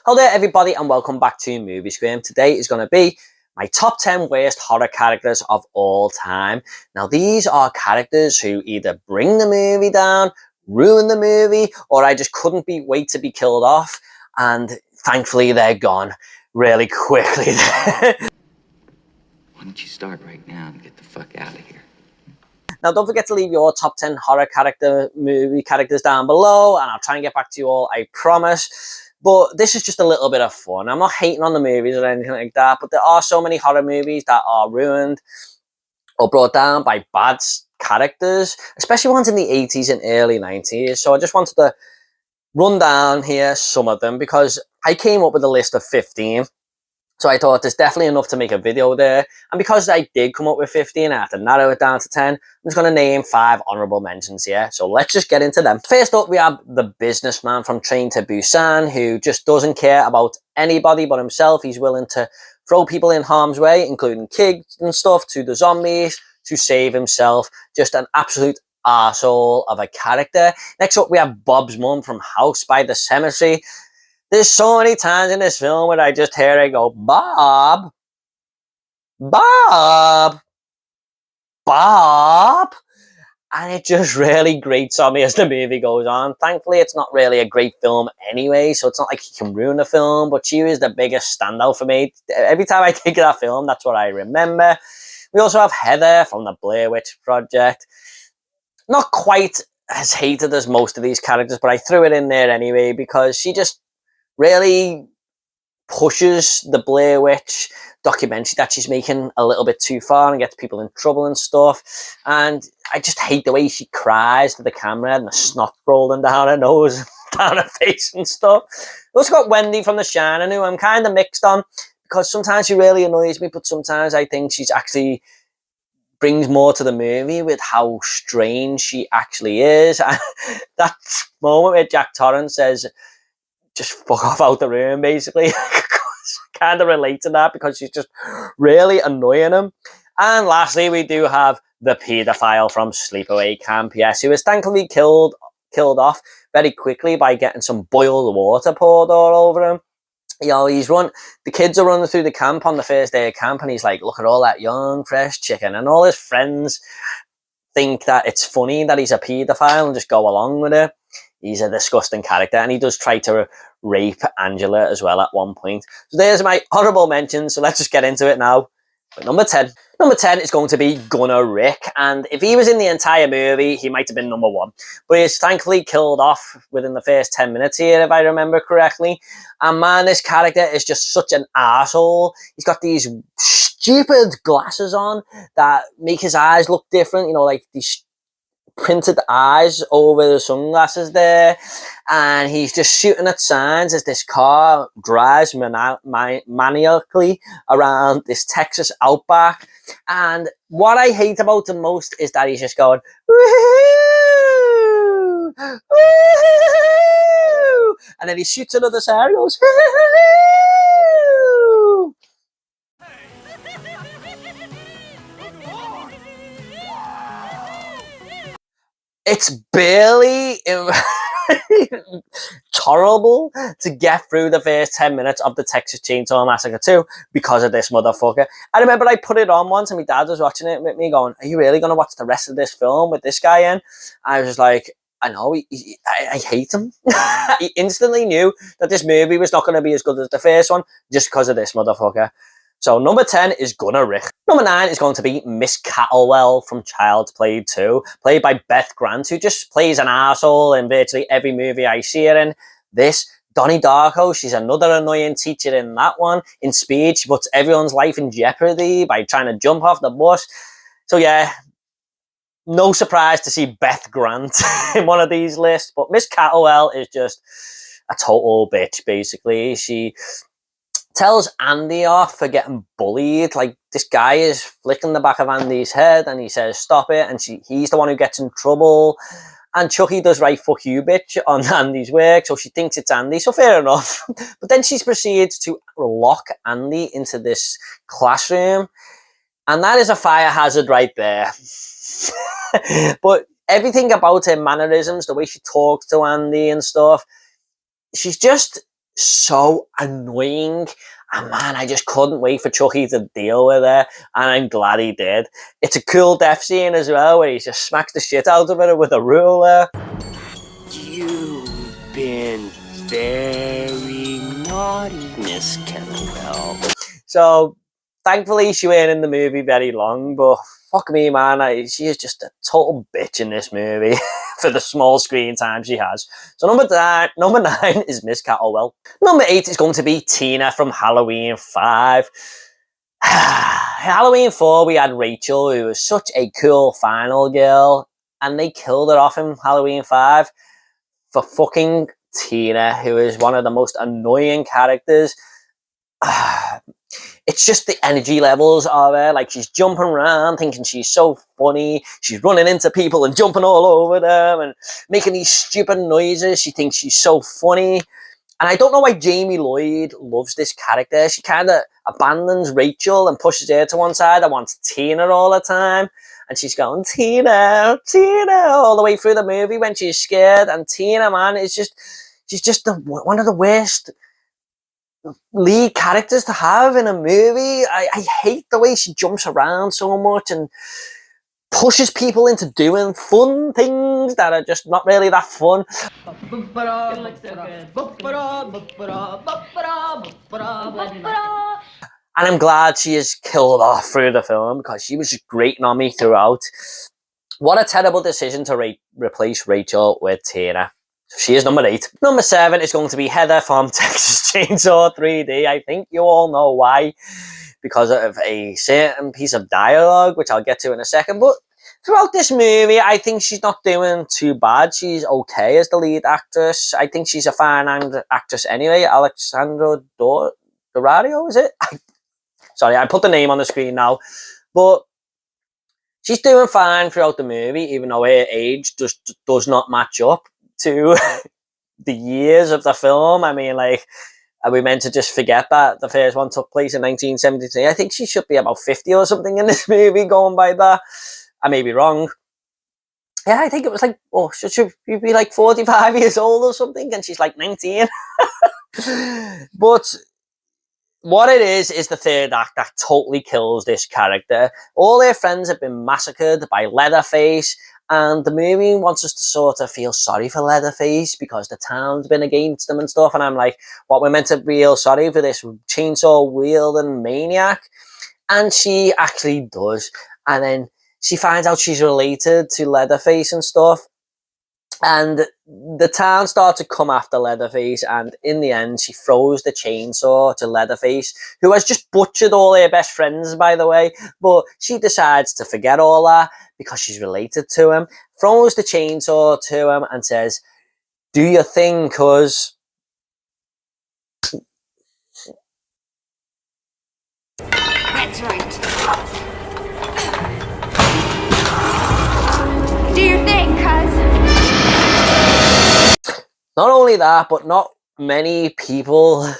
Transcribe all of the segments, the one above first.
Hello there everybody and welcome back to Movie Scream. Today is going to be my top 10 worst horror characters of all time. Now these are characters who either bring the movie down, ruin the movie, or I just couldn't wait to be killed off, and thankfully they're gone really quickly. Why don't you start right now and get the fuck out of here? Now don't forget to leave your top 10 horror movie characters down below, and I'll try and get back to you all, I promise. But this is just a little bit of fun. I'm not hating on the movies or anything like that, but there are so many horror movies that are ruined or brought down by bad characters, especially ones in the 80s and early 90s. So I just wanted to run down here some of them because I came up with a list of 15. So I thought there's definitely enough to make a video there. And because I did come up with 15, I had to narrow it down to 10. I'm just going to name 5 honourable mentions here. So let's just get into them. First up, we have the businessman from Train to Busan, who just doesn't care about anybody but himself. He's willing to throw people in harm's way, including kids and stuff, to the zombies, to save himself. Just an absolute arsehole of a character. Next up, we have Bob's mum from House by the Cemetery. There's so many times in this film where I just hear it go, Bob, Bob, Bob. And it just really grates on me as the movie goes on. Thankfully, it's not really a great film anyway, so it's not like he can ruin the film, but she was the biggest standout for me. Every time I think of that film, that's what I remember. We also have Heather from the Blair Witch Project. Not quite as hated as most of these characters, but I threw it in there anyway because she just really pushes the Blair Witch documentary that she's making a little bit too far and gets people in trouble and stuff. And I just hate the way she cries to the camera and the snot rolling down her nose, down her face and stuff. We also got Wendy from The Shining, who I'm kind of mixed on because sometimes she really annoys me, but sometimes I think she's actually brings more to the movie with how strange she actually is. And that moment where Jack Torrance says, just fuck off out the room, basically. Kind of relate to that because she's just really annoying him. And lastly, we do have the paedophile from Sleepaway Camp, yes, who was thankfully killed off very quickly by getting some boiled water poured all over him. You know, the kids are running through the camp on the first day of camp, and he's like, look at all that young, fresh chicken. And all his friends think that it's funny that he's a paedophile and just go along with it. He's a disgusting character, and he does try to rape Angela as well at one point. So there's my honourable mentions, so let's just get into it now. But number 10. Number 10 is going to be Gunner Rick, and if he was in the entire movie, he might have been number 1. But he's thankfully killed off within the first 10 minutes here, if I remember correctly. And man, this character is just such an arsehole. He's got these stupid glasses on that make his eyes look different, you know, like these printed eyes over the sunglasses there, and he's just shooting at signs as this car drives maniacally around this Texas outback. And what I hate about him most is that he's just going, woo-hoo, woo-hoo, and then he shoots another sign and goes, woo-hoo. It's barely tolerable to get through the first 10 minutes of the Texas Chainsaw Massacre 2 because of this motherfucker. I remember I put it on once and my dad was watching it with me going, are you really going to watch the rest of this film with this guy in? I was just like, I know, I hate him. He instantly knew that this movie was not going to be as good as the first one just because of this motherfucker. So number 10 is Gunner Rick. Number 9 is going to be Miss Cattlewell from Child's Play 2, played by Beth Grant, who just plays an arsehole in virtually every movie I see her in. This, Donnie Darko, she's another annoying teacher in that one. In Speed, she puts everyone's life in jeopardy by trying to jump off the bus. So yeah, no surprise to see Beth Grant in one of these lists, but Miss Cattlewell is just a total bitch, basically. She tells Andy off for getting bullied. Like, this guy is flicking the back of Andy's head and he says stop it, and he's the one who gets in trouble, and Chucky does right fuck you bitch on Andy's work, so she thinks it's Andy, so fair enough. But then she proceeds to lock Andy into this classroom, and that is a fire hazard right there. But everything about her mannerisms, the way she talks to Andy and stuff, she's just so annoying. And man, I just couldn't wait for Chucky to deal with her, and I'm glad he did. It's a cool death scene as well, where he just smacks the shit out of her with a ruler. You've been very naughty, Miss Kettlewell. So, thankfully, she weren't in the movie very long, but fuck me, man, she is just a total bitch in this movie for the small screen time she has. So number nine is Miss Cattlewell. Number 8 is going to be Tina from Halloween 5. Halloween 4, we had Rachel, who was such a cool final girl, and they killed her off in Halloween 5 for fucking Tina, who is one of the most annoying characters. It's just the energy levels of her. Like, she's jumping around thinking she's so funny. She's running into people and jumping all over them and making these stupid noises. She thinks she's so funny. And I don't know why Jamie Lloyd loves this character. She kind of abandons Rachel and pushes her to one side and wants Tina all the time. And she's going, Tina, Tina, all the way through the movie when she's scared. And Tina, man, she's just one of the worst lead characters to have in a movie. I hate the way she jumps around so much and pushes people into doing fun things that are just not really that fun. It looks so good. And I'm glad she is killed off through the film because she was just grating on me throughout. What a terrible decision to replace Rachel with Tina. She is number 8. Number 7 is going to be Heather from Texas Chainsaw 3D. I think you all know why. Because of a certain piece of dialogue, which I'll get to in a second. But throughout this movie, I think she's not doing too bad. She's okay as the lead actress. I think she's a fine actress anyway. Alexandra Dorario, is it? Sorry, I put the name on the screen now. But she's doing fine throughout the movie, even though her age does not match up to the years of the film. I mean, like, are we meant to just forget that the first one took place in 1973? I think she should be about 50 or something in this movie, going by that. I may be wrong. Yeah, I think it was like, oh, should she be like 45 years old or something? And she's like 19. But what it is the third act that totally kills this character. All their friends have been massacred by Leatherface, and the movie wants us to sort of feel sorry for Leatherface because the town's been against them and stuff. And I'm like, what, we're meant to feel sorry for this chainsaw wielding maniac? And she actually does. And then she finds out she's related to Leatherface and stuff. And the town starts to come after Leatherface, and in the end, she throws the chainsaw to Leatherface, who has just butchered all her best friends, by the way. But she decides to forget all that because she's related to him, throws the chainsaw to him, and says, "Do your thing, cuz." That's right. Do your thing, cuz. Not only that, but not many people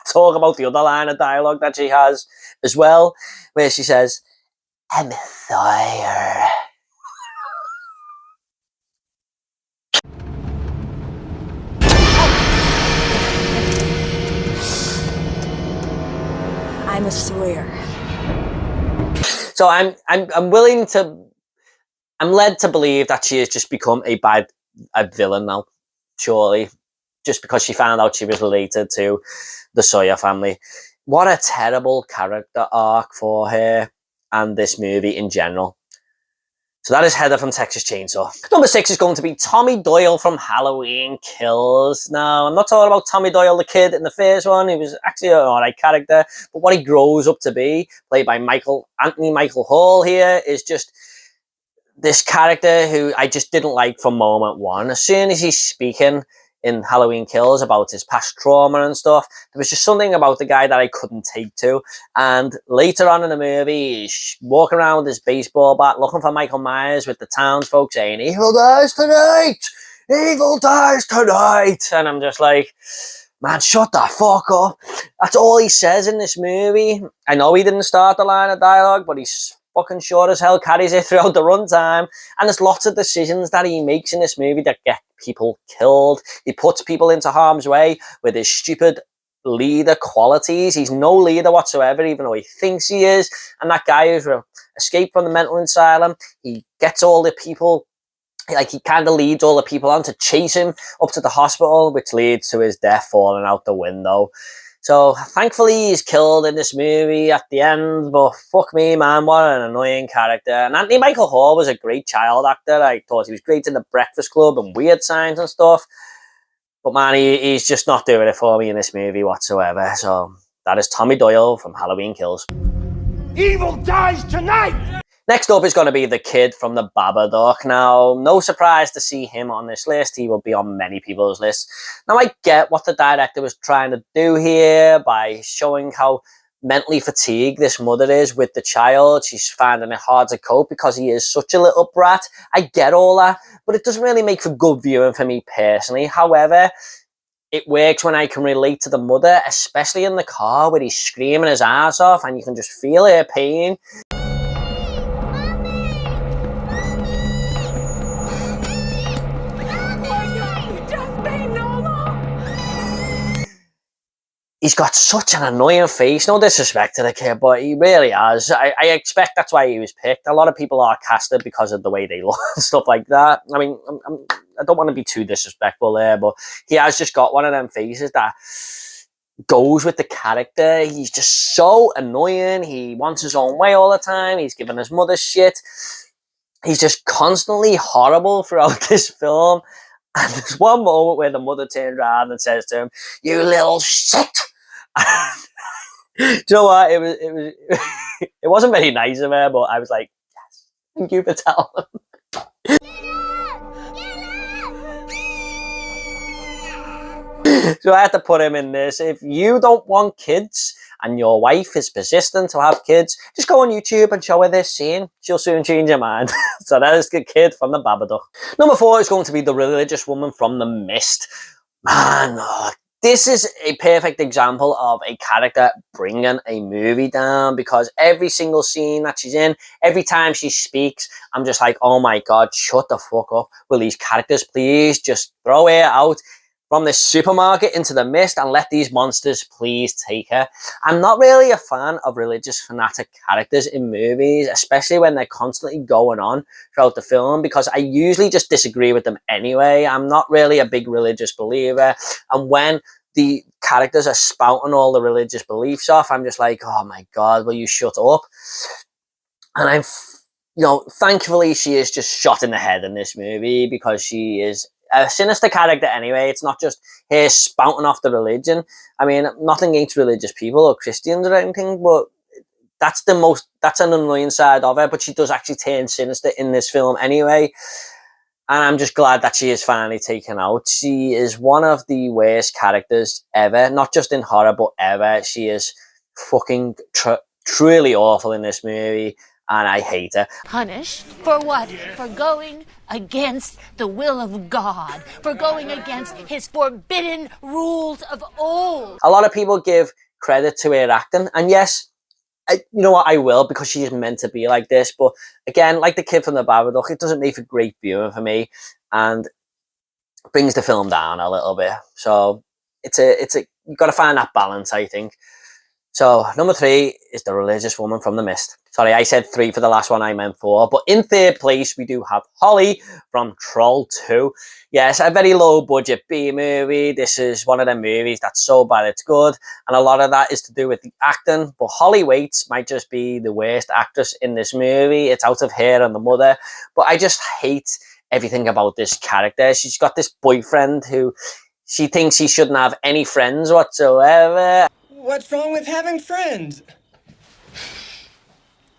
talk about the other line of dialogue that she has as well, where she says, "I'm sorry." I'm a sawyer. So I'm led to believe that she has just become a villain now, surely, just because she found out she was related to the Sawyer family. What a terrible character arc for her and this movie in general. So that is Heather from Texas Chainsaw. Number 6 is going to be Tommy Doyle from Halloween Kills. Now, I'm not talking about Tommy Doyle, the kid in the first one. He was actually an alright character, but what he grows up to be, played by Anthony Michael Hall here, is just this character who I just didn't like from moment one. As soon as he's speaking in Halloween Kills about his past trauma and stuff, there was just something about the guy that I couldn't take to. And later on in the movie, he's walking around with his baseball bat looking for Michael Myers with the townsfolk saying, "Evil dies tonight! Evil dies tonight!" And I'm just like, man, shut the fuck up. That's all he says in this movie. I know he didn't start the line of dialogue, but he's fucking sure as hell carries it throughout the runtime. And there's lots of decisions that he makes in this movie that get people killed. He puts people into harm's way with his stupid leader qualities. He's no leader whatsoever, even though he thinks he is. And that guy who's escaped from the mental asylum, he gets all the people, like he kind of leads all the people on to chase him up to the hospital, which leads to his death falling out the window. So thankfully he's killed in this movie at the end, but fuck me, man, what an annoying character. And Anthony Michael Hall was a great child actor. I thought he was great in The Breakfast Club and Weird Science and stuff. But man, he's just not doing it for me in this movie whatsoever. So that is Tommy Doyle from Halloween Kills. Evil dies tonight! Next up is going to be the kid from the Babadook. Now, no surprise to see him on this list. He will be on many people's lists. Now, I get what the director was trying to do here by showing how mentally fatigued this mother is with the child. She's finding it hard to cope because he is such a little brat. I get all that, but it doesn't really make for good viewing for me personally. However, it works when I can relate to the mother, especially in the car where he's screaming his ass off and you can just feel her pain. He's got such an annoying face. No disrespect to the kid, but he really has. I expect that's why he was picked. A lot of people are casted because of the way they look and stuff like that. I mean, I don't want to be too disrespectful there, but he has just got one of them faces that goes with the character. He's just so annoying. He wants his own way all the time. He's giving his mother shit. He's just constantly horrible throughout this film. And there's one moment where the mother turns around and says to him, "You little shit." Do you know what? It wasn't very nice of her, but I was like, yes, thank you for telling him. So I had to put him in this. If you don't want kids and your wife is persistent to have kids, just go on YouTube and show her this scene. She'll soon change her mind. So that is the kid from the Babadook. Number 4 is going to be the religious woman from The Mist. Man, this is a perfect example of a character bringing a movie down, because every single scene that she's in, every time she speaks, I'm just like, oh my God, shut the fuck up. Will these characters please just throw her out from this supermarket into the mist and let these monsters please take her? I'm not really a fan of religious fanatic characters in movies, especially when they're constantly going on throughout the film, because I usually just disagree with them anyway. I'm not really a big religious believer, and when the characters are spouting all the religious beliefs off, I'm just like, oh my God, will you shut up? And thankfully she is just shot in the head in this movie, because she is a sinister character anyway. It's not just her spouting off the religion. I mean, nothing against religious people or Christians or anything, but that's an annoying side of her. But she does actually turn sinister in this film anyway. And I'm just glad that she is finally taken out. She is one of the worst characters ever, not just in horror, but ever. She is fucking truly awful in this movie, and I hate her. Punished for what? For going against the will of God, for going against his forbidden rules of old. A lot of people give credit to her acting, and yes, you know what, I will, because she is meant to be like this. But again, like the kid from the Babadook, it doesn't make for great viewing for me, and brings the film down a little bit. So you've got to find that balance, I think. So number 3 is the religious woman from The Mist. Sorry, I said 3 for the last one, I meant 4. But in 3rd place, we do have Holly from Troll 2. Yes, a very low budget B movie. This is one of them movies that's so bad it's good. And a lot of that is to do with the acting. But Holly Waits might just be the worst actress in this movie. It's out of her and the mother. But I just hate everything about this character. She's got this boyfriend who she thinks he shouldn't have any friends whatsoever. What's wrong with having friends?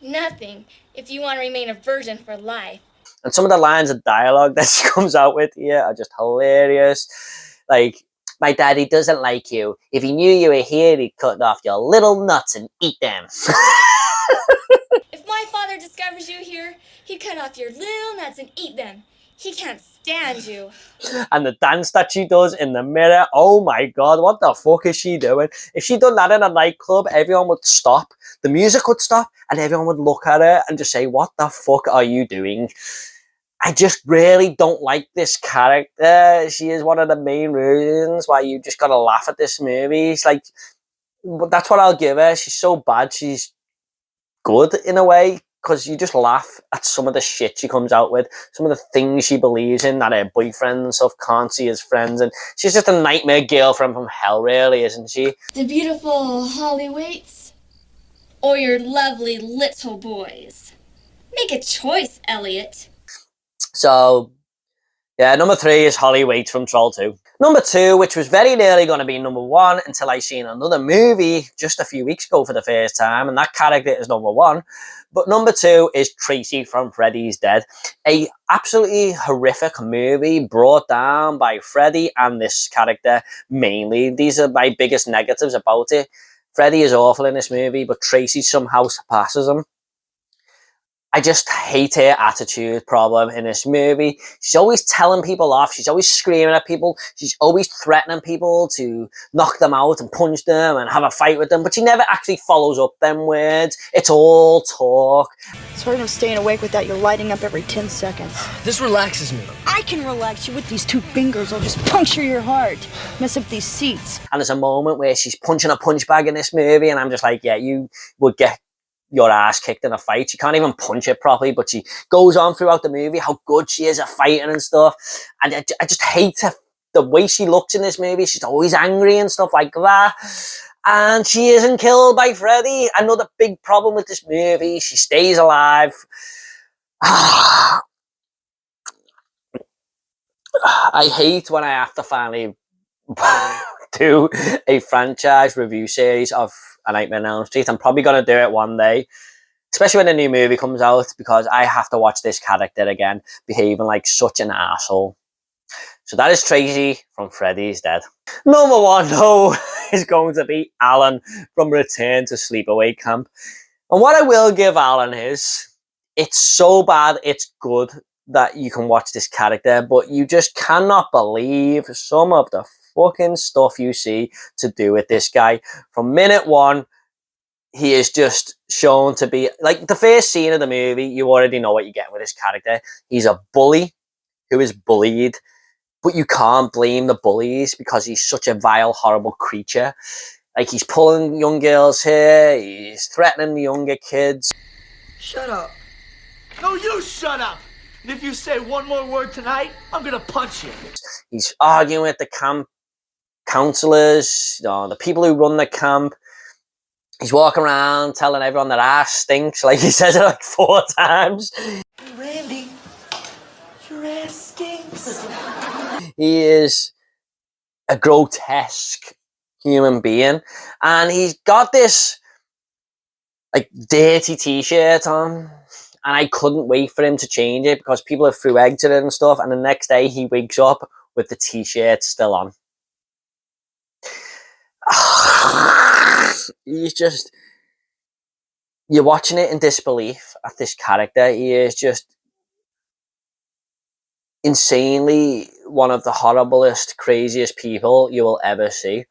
Nothing, if you want to remain a virgin for life. And some of the lines of dialogue that she comes out with here are just hilarious. Like, my daddy doesn't like you. If he knew you were here, he'd cut off your little nuts and eat them. If my father discovers you here, he'd cut off your little nuts and eat them. He can't stand you. And the dance that she does in the mirror, oh my God, what the fuck is she doing? If she'd done that in a nightclub, everyone would stop. the music would stop and everyone would look at her and just say, what the fuck are you doing? I just really don't like this character. She is one of the main reasons why you just gotta laugh at this movie. It's like, that's what I'll give her. She's so bad, she's good in a way, because you just laugh at some of the shit she comes out with, some of the things she believes in, that her boyfriend and stuff can't see as friends, and she's just a nightmare girlfriend from hell, really, isn't she? The beautiful Holly Waits, or your lovely little boys? Make a choice, Elliot. So, yeah, number 3 is Holly Waits from Troll 2. Number 2, which was very nearly going to be number 1 until I seen another movie just a few weeks ago for the first time, and that character is number 1. But number 2 is Tracy from Freddy's Dead. A absolutely horrific movie brought down by Freddy and this character mainly. These are my biggest negatives about it. Freddy is awful in this movie, but Tracy somehow surpasses him. I just hate her attitude problem in this movie. She's always telling people off. She's always screaming at people. She's always threatening people to knock them out and punch them and have a fight with them. But she never actually follows up them words. It's all talk. It's hard enough staying awake without you lighting up every 10 seconds. This relaxes me. I can relax you with these 2 fingers. I'll just puncture your heart. Mess up these seats. And there's a moment where she's punching a punch bag in this movie, and I'm just like, yeah, you would get your ass kicked in a fight. She can't even punch it properly, but she goes on throughout the movie how good she is at fighting and stuff. And I just hate her, the way she looks in this movie. She's always angry and stuff like that. And she isn't killed by Freddy. Another big problem with this movie. She stays alive. I hate when I have to finally do a franchise review series of A Nightmare on Elm Street. I'm probably going to do it one day, especially when a new movie comes out, because I have to watch this character again behaving like such an asshole. So that is Tracy from Freddy's Dead. Number 1, though, is going to be Alan from Return to Sleepaway Camp. And what I will give Alan is, it's so bad, it's good that you can watch this character, but you just cannot believe some of the fucking stuff you see to do with this guy. From minute 1, he is just shown to be, like, the first scene of the movie, you already know what you get with this character. He's a bully who is bullied, but you can't blame the bullies because he's such a vile, horrible creature. Like, he's pulling young girls' hair, he's threatening the younger kids. Shut up. No, you shut up. And if you say one more word tonight, I'm gonna punch you. He's arguing with the camp counselors, the people who run the camp. He's walking around telling everyone their ass stinks, like he says it like 4 times. Randy, your ass stinks. He is a grotesque human being, and he's got this like dirty t-shirt on, and I couldn't wait for him to change it because people have threw eggs at it and stuff, and the next day he wakes up with the t-shirt still on. He's just, you're watching it in disbelief at this character. He is just insanely one of the horriblest, craziest people you will ever see.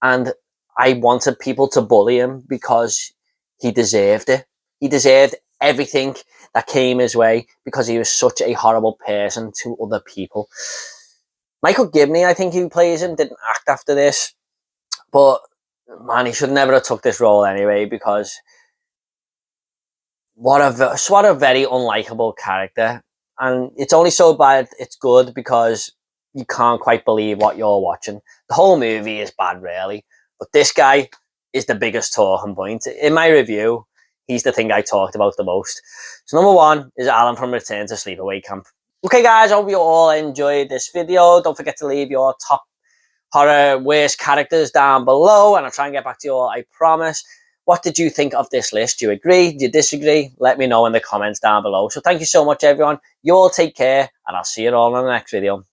And I wanted people to bully him because he deserved it. He deserved everything that came his way because he was such a horrible person to other people. Michael Gibney, I think, who plays him, didn't act after this, but man, he should never have took this role anyway, because what a very unlikable character. And it's only so bad it's good because you can't quite believe what you're watching. The whole movie is bad, really, but this guy is the biggest talking point. In my review, he's the thing I talked about the most. So number 1 is Alan from Return to Sleepaway Camp. Okay guys, I hope you all enjoyed this video. Don't forget to leave your top horror worst characters down below, and I'll try and get back to you all, I promise. What did you think of this list? Do you agree? Do you disagree? Let me know in the comments down below. So thank you so much, everyone. You all take care, and I'll see you all in the next video.